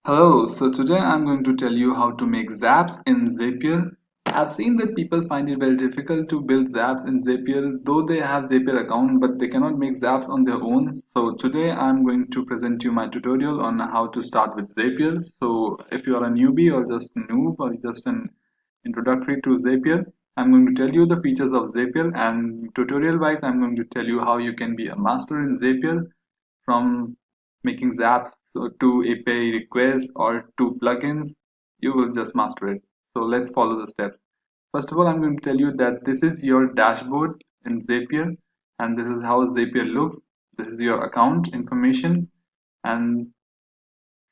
Hello, so today I'm going to tell you how to make Zaps in Zapier. I've seen that people find it very difficult to build Zaps in Zapier, though they have Zapier account, but they cannot make Zaps on their own. So today I'm going to present you my tutorial on how to start with Zapier. So if you are a newbie or just noob or just an introductory to Zapier, I'm going to tell you the features of Zapier, and tutorial wise I'm going to tell you how you can be a master in Zapier from making zaps to API requests or to plugins. You will just master it. So let's follow the steps. First of all, I'm going to tell you that this is your dashboard in Zapier, and this is how Zapier looks. This is your account information, and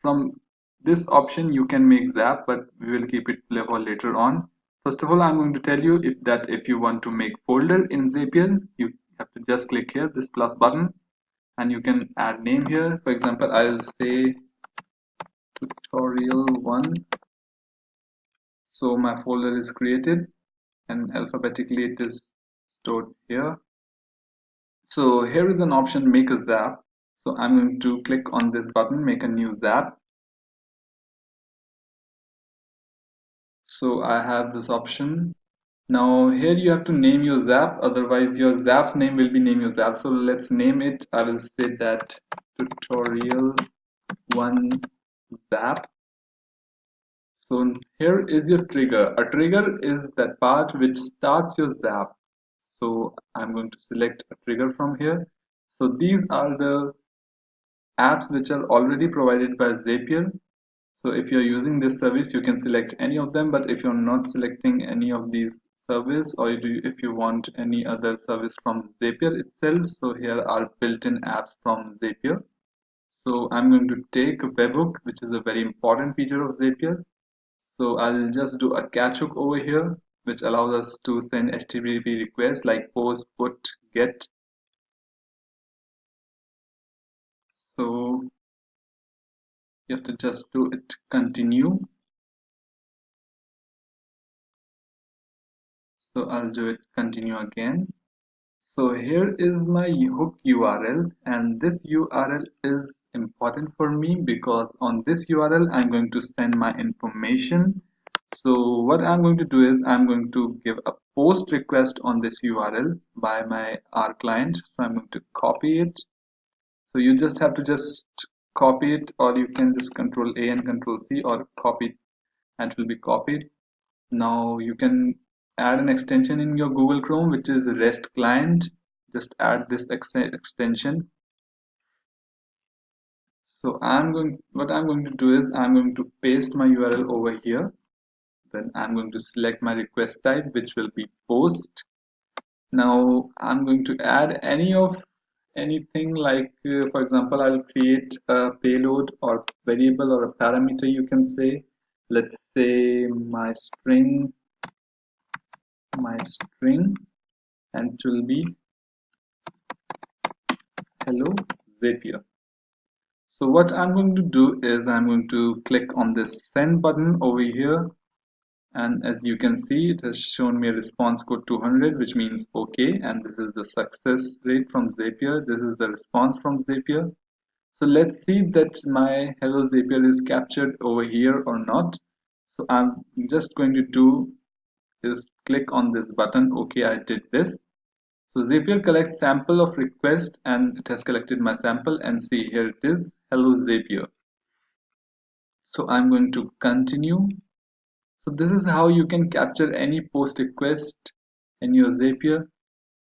from this option you can make zap, but we will keep it for later on. First of all, I'm going to tell you if you want to make folder in Zapier, you have to just click here this plus button, and you can add name here. For example, I'll say tutorial 1. So my folder is created and alphabetically it is stored here. So here is an option, make a zap. So I'm going to click on this button, make a new zap. So I have this option. Now here you have to name your zap, otherwise your zap's name will be name your zap. So let's name it. I will say that tutorial 1 zap. So here is your trigger. A trigger is that part which starts your zap. So I'm going to select a trigger from here. So these are the apps which are already provided by Zapier. So if you're using this service, you can select any of them. But if you're not selecting any of these service, or if you want any other service from Zapier itself, so here are built-in apps from Zapier. So I'm going to take a webhook, which is a very important feature of Zapier. So I'll just do a catch hook over here, which allows us to send HTTP requests like post, put, get. So you have to just do it continue. So I'll do it continue again. So here is my hook URL, and this URL is important for me because on this URL I'm going to send my information. So what I'm going to do is I'm going to give a post request on this URL by my R client. So I'm going to copy it. So you just have to just copy it, or you can just control A and control C, or copy it and it will be copied. Now you can add an extension in your Google Chrome, which is REST client. Just add this extension. So what I'm going to do is I'm going to paste my URL over here. Then I'm going to select my request type, which will be post. Now I'm going to add anything like, for example, I'll create a payload or variable or a parameter, you can say. Let's say my string, and it will be hello Zapier. So what I'm going to do is I'm going to click on this send button over here, and as you can see it has shown me a response code 200, which means okay, and this is the success rate from Zapier. This is the response from Zapier. So let's see that my hello Zapier is captured over here or not. So I'm just going to do is click on this button. Okay, I did this. So Zapier collects sample of request, and it has collected my sample, and see here it is hello Zapier. So I'm going to continue. So this is how you can capture any post request in your Zapier.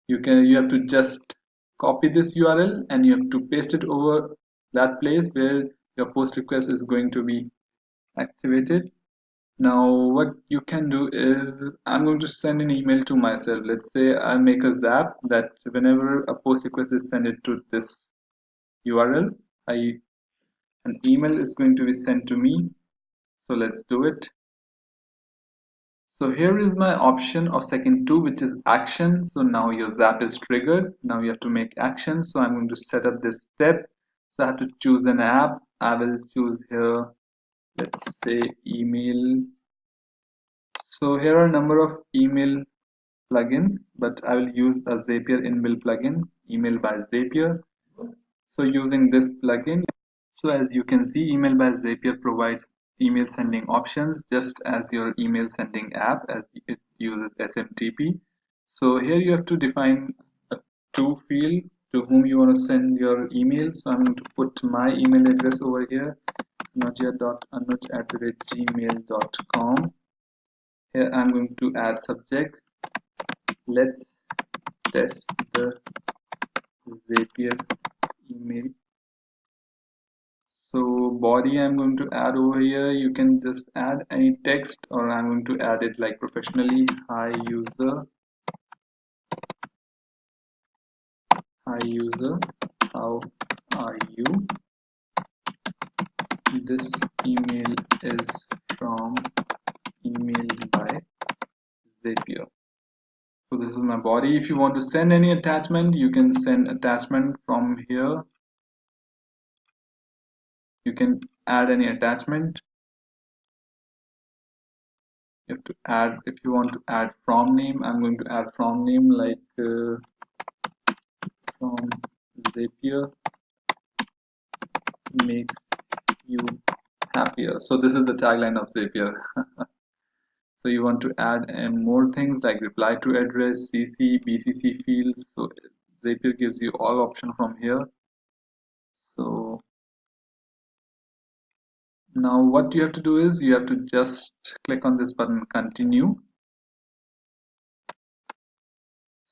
You have to just copy this URL and you have to paste it over that place where your post request is going to be activated. Now what you can do is I'm going to send an email to myself. Let's say I make a zap that whenever a post request is sent it to this URL, an email is going to be sent to me. So let's do it. So here is my option of second two, which is action. So now your zap is triggered. Now you have to make action. So I'm going to set up this step. So I have to choose an app. I will choose here, let's say email. So here are a number of email plugins, but I will use a Zapier inbuilt plugin, email by Zapier. So using this plugin, So as you can see, Email by Zapier provides email sending options just as your email sending app, as it uses SMTP. So here you have to define a to field to whom you want to send your email. So I'm going to put my email address over here, nadia.anuj@gmail.com. Here I'm going to add subject. Let's test the Zapier email. So body I'm going to add over here. You can just add any text, or I'm going to add it like professionally. Hi user, how are you? This email is from Email by Zapier. So this is my body. If you want to send any attachment, you can send attachment from here. You can add any attachment. You have to add, if you want to add from name, I'm going to add from name like from Zapier makes you happier. So this is the tagline of Zapier. So you want to add more things like reply to address, CC, BCC fields. So Zapier gives you all option from here. So now what you have to do is you have to just click on this button, continue.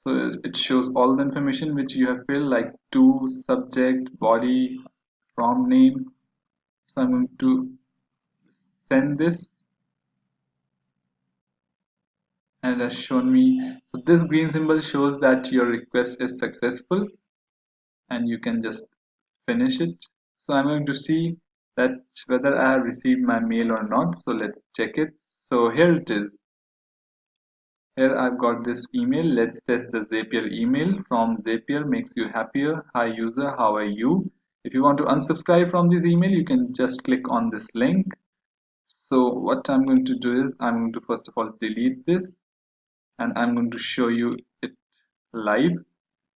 So it shows all the information which you have filled, like to, subject, body, from name. So I'm going to send this, and it has shown me. So this green symbol shows that your request is successful, and you can just finish it. So I'm going to see that whether I have received my mail or not. So let's check it. So here it is. Here I've got this email. Let's test the Zapier email from Zapier makes you happier. Hi user, how are you? If you want to unsubscribe from this email, you can just click on this link. So what I'm going to do is I'm going to first of all delete this, and I'm going to show you it live.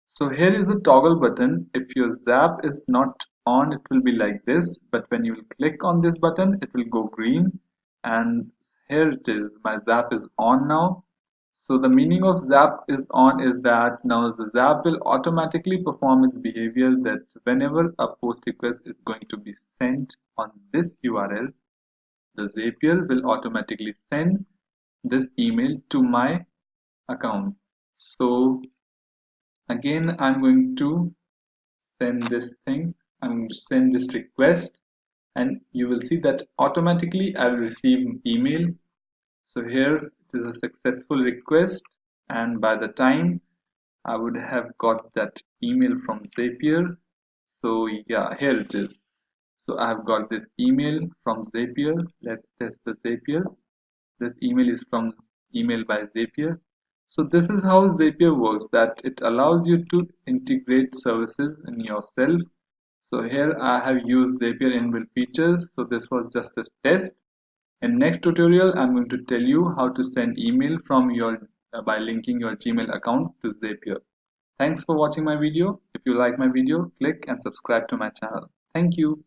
So here is a toggle button. If your Zap is not on, it will be like this, but when you click on this button, it will go green. And here it is, my Zap is on now. So the meaning of Zap is on is that now the Zap will automatically perform its behavior that whenever a post request is going to be sent on this URL, the Zapier will automatically send this email to my account. So again, I'm going to send this thing. I'm going to send this request, and you will see that automatically I will receive email. So here it is a successful request, and by the time I would have got that email from Zapier. So yeah, here it is. So I have got this email from Zapier. Let's test the Zapier. This email is from Email by Zapier. So this is how Zapier works, that it allows you to integrate services in yourself. So here I have used Zapier inbuilt features. So this was just a test. In next tutorial, I'm going to tell you how to send email from your by linking your Gmail account to Zapier. Thanks for watching my video. If you like my video, click and subscribe to my channel. Thank you.